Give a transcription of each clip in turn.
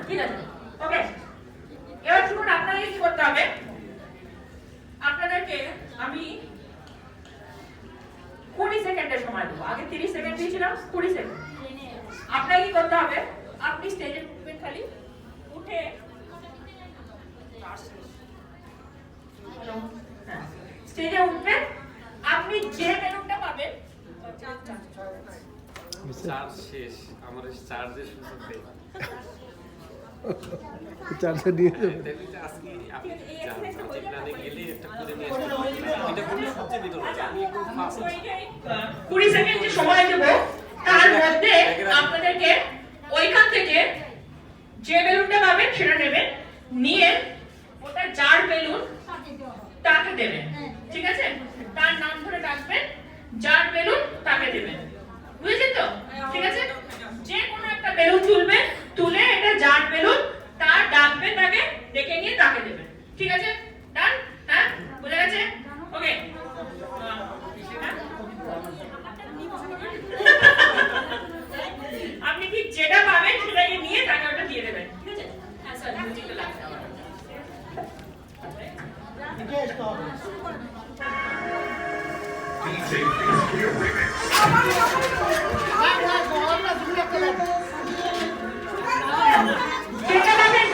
ঠিক আছে ওকে এবার শুনুন আপনাদের কি করতে হবে আপনাদেরকে আমি 20 সেকেন্ডের সময় দেবো আগে 30 সেকেন্ড দিয়েছিলাম 20 সেকেন্ড আপনাকে কি করতে হবে আপনি স্টেজে উঠবেন খালি উঠে স্টেজে উঠবেন আপনি যে বেলুনটা পাবেন চার্জ শেষ আমার চার্জের সুযোগ নেই চার্জে দিয়ে আজকে আপনি প্ল্যানে গেলে একটা করে নিয়ে এটা কোনো সবচেয়ে ভিতরে আমি একটু ফাস্ট 20 সেকেন্ড যে সময় দেব তার মধ্যে আপনাদেরকে ওইখান থেকে যে বেলুনটা পাবেন সেটা নেবেন নিয়ে ওটা যার বেলুন তাকে দেবেন ঠিক আছে তার নাম ধরে ডাকবেন যার বেলুন তাকে দেবেন বুঝেছেন তো ঠিক আছে যে কোনো একটা বেলুন তুলবেন তুলে এটা যার বেলুন তার ডাকবেন তাকে ডেকে নিয়ে তাকে দেবেন ঠিক আছে ডান হ্যাঁ বুঝে গেছে ওকে আপনি কি যেটা পাবেন সেটাকে নিয়ে তাকে ওটা দিয়ে দেবেন ঠিক আছে হ্যাঁ স্যার মিউজিকটা লাগবে আমার DJ Clear Remix. যেটা পাবেন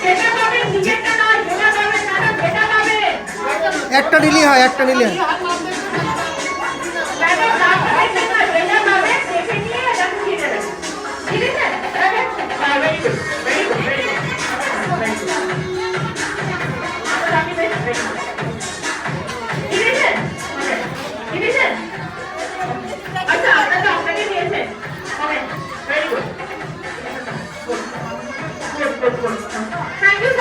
সেটা পাবেন নিজেরটা নয় যেটা পাবেন সেটা পাবেন একটা নিলে হয় একটা নিলে হয় আচ্ছা আপনাকে আপনাকে দিয়েছেন okay very good thank you